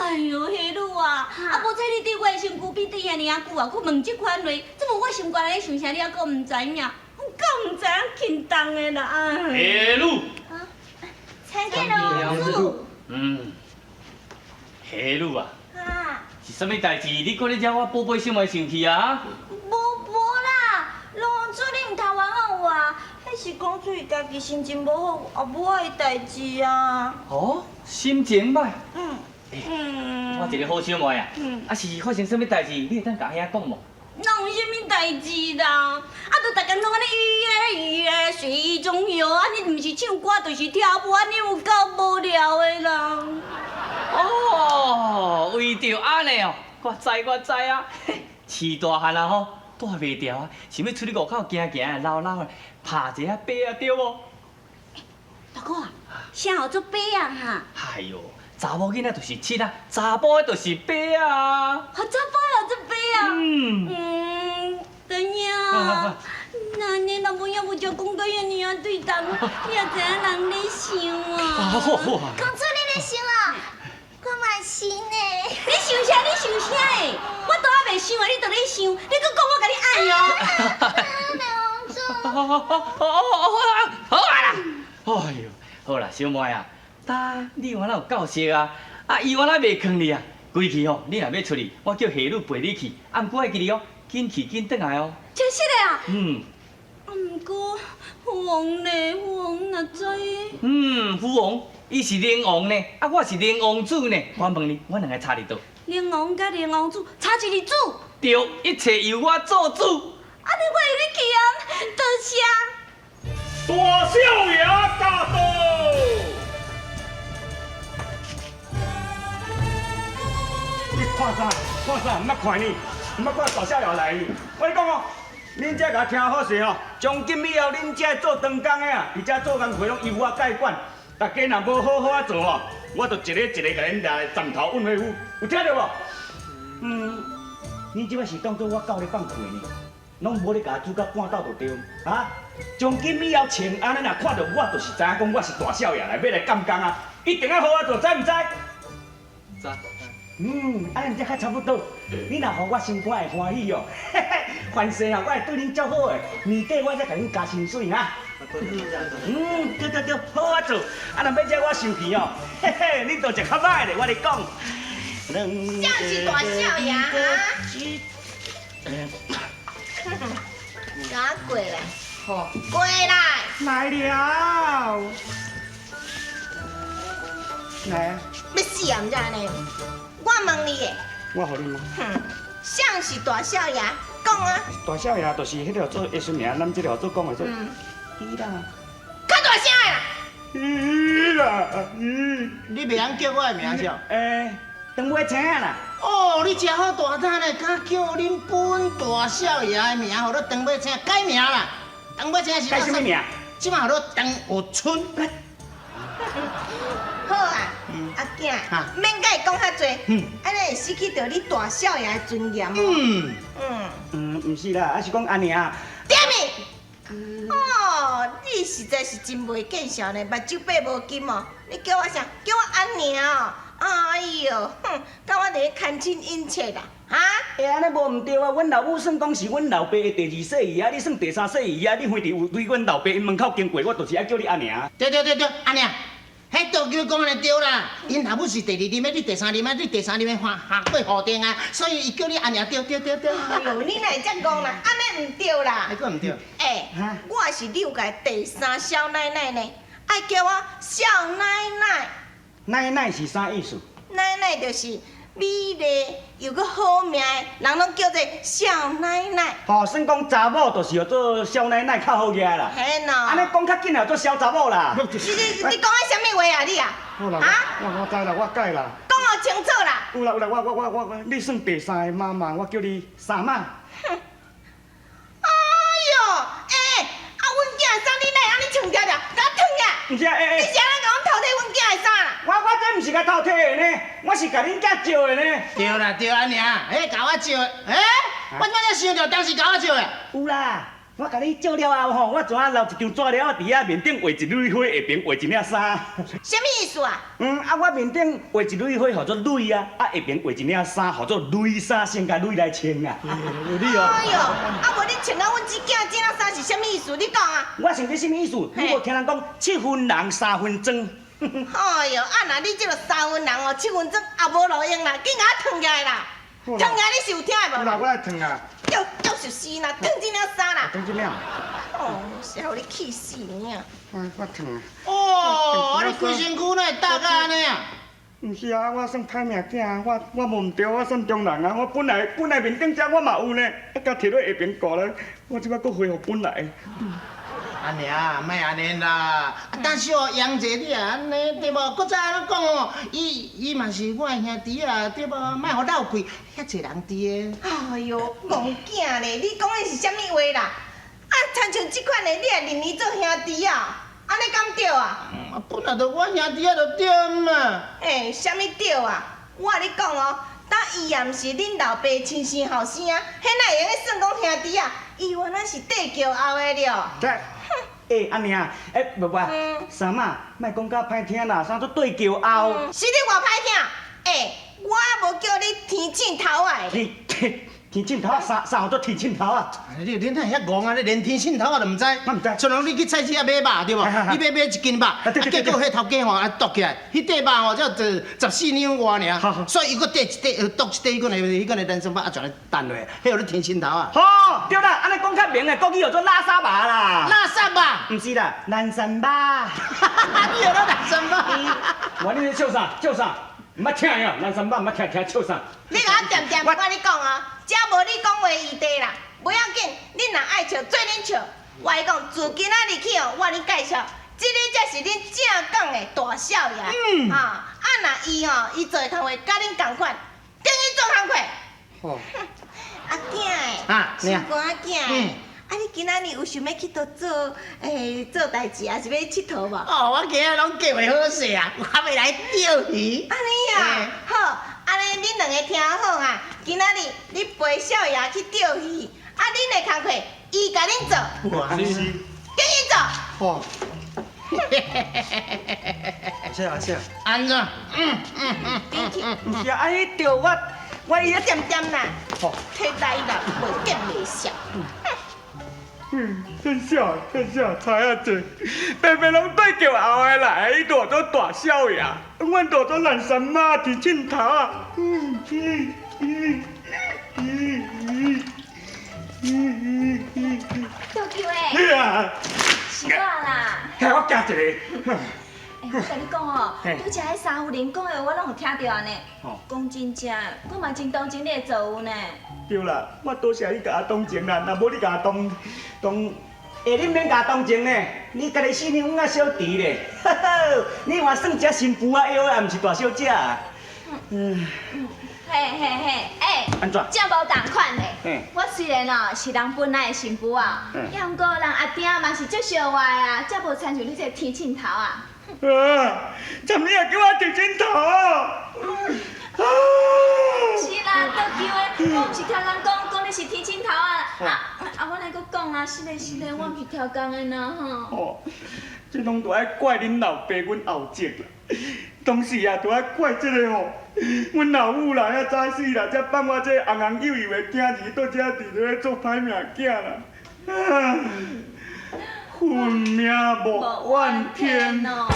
哎呦，迄女啊，啊，无猜你伫我的身躯边伫遐尼啊久啊，佮问即款话，怎么我心肝咧想啥，你还佫唔知影？我敢唔知影轻重的啦，哎。黑女。啊，参见老主。黑女啊。啊。是啥物代志？你搁咧惹我宝贝心怀生气啊？无啦，老主你唔通冤枉我啊！迄是讲出伊家己心情无好，啊，无我的代志啊。哦，心情歹。我一个好小妹啊，啊是发生什么代志？你会当甲兄讲无？哪有啥物代志啦？啊，都逐工拢安尼语言随意中游，啊，你毋是唱歌就是跳舞，安尼有够无聊的啦。哦，为着安尼哦，我知啊，饲大汉啊吼，带袂牢啊，想要出去路口行行，绕绕的，拍一下马啊，对无？大哥啊，啥好做马啊哈？哎哟。查某囡仔就是七啊，查甫的就是八啊。啊，查甫也做马啊？怎样？那你男朋友不就讲到遐尼啊对当，你也知影人咧想啊？公主你咧想啊？我嘛是呢。你想啥？你想啥诶？我都还袂想啊，你都咧想，你搁讲我甲你爱哦。好啊啦。哎呦，好啦，小妹啊。你原来有够色啊！啊，伊原来袂囥你啊！规矩吼，你若要出去，我叫下女陪你去。啊，毋过爱记哩哦，紧去紧转来哦。真实的啊？啊，毋过父王呢？父王哪知？父王，伊是灵王呢，啊，我是灵王子呢。我问你，我两个差伫倒？灵王甲灵王子差一日子？对，一切由我做主。啊，你为你去啊？多谢。大少爷驾到！你看啥？唔捌看你，唔捌看大少爷来哩。我跟你讲哦，恁遮甲听好势哦，从今以后恁遮做长工的啊，伫遮做工课拢由我介管。大家若无好好啊做哦，我就一个甲恁抓来斩头问回府，有听到无？你即摆是当作我狗咧放屁呢？拢无咧甲主角赶到就对啊！从今以后，请安尼若看到我，就是知影讲我是大少爷来要来干工啊！一定要好好做，知唔知？知。安尼才较差不多。你若互我心肝会欢喜哦，凡事哦，我会对恁足好诶。年底我才甲恁加薪水哈。对，好好做。啊，若要惹我生气哦，恁都食较歹咧，我咧讲。像是大少爷啊！哪过来？好，过来。来了。来啊！要死啊！唔知呢？我问你诶，我互你。像是大少爷，讲啊。大少爷就是迄条做艺术名，咱这条做讲的做。伊啦。较大声啦！伊啦，你袂晓叫我的名叫？长尾青啦。哦，你真好大胆嘞，敢叫恁本大少爷的名，互你长尾青改名啦。长尾青是改什么名？即马互你长有春。好啊，阿囝，免甲伊讲遐多，安尼会失去着你大少爷的尊严哦。毋是啦，啊是讲安尼啊。点你？哦，你实在是真袂见笑呢，目睭爬无金哦。你叫我啥？叫我安娘哦。哎呦，甲我伫咧牵亲引切啦，哈？安尼无毋对啊！阮老母算讲是阮老爸的第二世姨啊，你算第三世姨啊！你反正有对阮老爸因门口经过，我就是爱叫你安娘。对，安娘，迄道叫讲的对啦。因老母是第二任的，你第三任的，你第三任的下过后定啊，所以伊叫你安娘对。哎呦，你哪会这样讲啦？安尼毋对啦。还佫毋对？我是柳家第三小奶奶呢，爱叫我小奶奶。奶奶是啥意思？奶奶就是美丽又搁好命的，人拢叫做少奶奶。吼，算讲查某就是要做小奶奶较好个啦。嘿喏。安尼讲较紧啊，做小查某啦。你讲的什么话啊你啊？好啦，我知啦，我改啦。讲哦清楚啦。有啦，我，你算第三个妈妈，我叫你三妈。哼。哎哟，阮囝的衫你哪会安尼穿条条，甲我脱呀？毋是啊，你是安怎甲我偷摕阮囝的衫啦？我这毋是甲偷摕的呢，我是甲恁囝借的呢。对啦对安尼啊，甲我借的，我才想着当时甲我借的。有啦，我甲你借了后吼，我怎啊留一张纸了，伫遐面顶画一蕊花，下边画一领衫。什么意思啊？我面顶画一蕊花，叫做蕊啊，下边画一领衫，叫做蕊衫，先甲蕊来穿啊。你哦。哎哟，无你穿到阮这囝这领衫是什么意思？你讲啊？我想这什么意思？你无听人讲7分人3分钟。哎哟，若你这个3分人哦，7分钟也无路用啦，紧甲我烫起来啦！烫起来你是有听的无？我来烫啊。就是死啦，烫这领衫啦！烫这领。哦，是互你气死呢！我烫啊。哦，你规身躯哪会大甲安尼啊？毋是啊，我算歹命囝，我无毋对，我算中人啊。我本来面顶遮我嘛有呢，甲摕落下边挂咧，我即摆搁恢复本来。安尼啊，莫安尼啦。但是哦，杨姐你啊，安尼对无？搁再安尼讲哦，伊嘛是我的兄弟啊，对无？莫互闹气，遐济人伫的。哎哟，戆囝咧，你讲的是什么话啦？啊，亲像这款的，你也认伊做兄弟啊？安尼敢对啊？本来就我兄弟啊，就对嘛。什么对啊？我甲你讲哦，当伊也毋是恁老爸亲生后生，迄哪会用咧算讲兄弟啊？伊原来是缀骄傲的了。安尼啊，伯伯，三妈，莫讲甲歹听啦，啥做对骄傲？是你偌歹听？我无叫你天凊头啊！天凊头啊，啥叫做天凊头啊？你恁哪遐戆啊？你连天凊头啊都毋知？我毋知。像人你去菜市啊买肉对无？你买一斤肉，结果迄头家吼啊剁起来，迄块肉吼才14两外尔，所以伊搁剁一块，剁一块，伊搁来人参肉啊全来弹落，迄有你天凊头啊？好，对啦，安尼讲较明诶，国语叫做拉沙麻啦。拉沙吧？毋是啦，南山麻。你有那南山吧？我你咧笑啥？笑啥？毋捌听呀，南山麻毋捌听笑啥？你甲我点点，我甲你讲啊，遮无你讲话余地啦，不要紧，恁若爱笑，做恁笑。我甲你讲，自今仔日起哦，我甲你介绍，这个才是恁正港的大少爷。若伊伊做的工课，甲恁同款，等于做工课。好。阿囝诶，小哥仔囝诶。你今仔日有想要去倒做做代志，还是要佚佗无？哦，我今仔拢计划好势啊，我要来钓鱼。安尼啊，好，安尼恁两个听好啊，今仔日你陪少爷去钓鱼，恁的工课伊甲恁做，哇，是。跟伊做。好。是。安怎？你是啊，安尼钓我伊点点啦，体大啦，袂见袂笑。真笑，猜啊济，白白拢对叫后的来，伊大做大少爷，阮大做烂山妈天凊头啊。叫叫诶，是我啦。害我惊一个。我甲你讲哦，拄则迄三夫人讲的，我拢有听到呢。讲真正，我嘛真同情你的作为呢。对啦，我多谢你甲我同情啦，若无你甲我同，你免甲我同情呢，你家己死娘阮啊小弟咧，你还算只新妇啊，摇啊，毋是大小姐啊。嘿，安怎？这无同款嘞。我虽然哦是人本来的新妇啊，也毋过人阿爹嘛是足相爱啊，才无亲像你这天凊头啊。怎么也叫我天凊头？是啦，倒叫的，我毋是听人讲你是天凊头啊。我来搁讲啊，是嘞，我毋是挑工的呢吼。这拢都爱怪恁老爸，阮后叔啦。当时啊，都爱怪这个吼，阮老母啦，遐早死啦，才放我这红红幼幼的囝儿到遮伫咧做歹命囝啦。混命无怨天哦。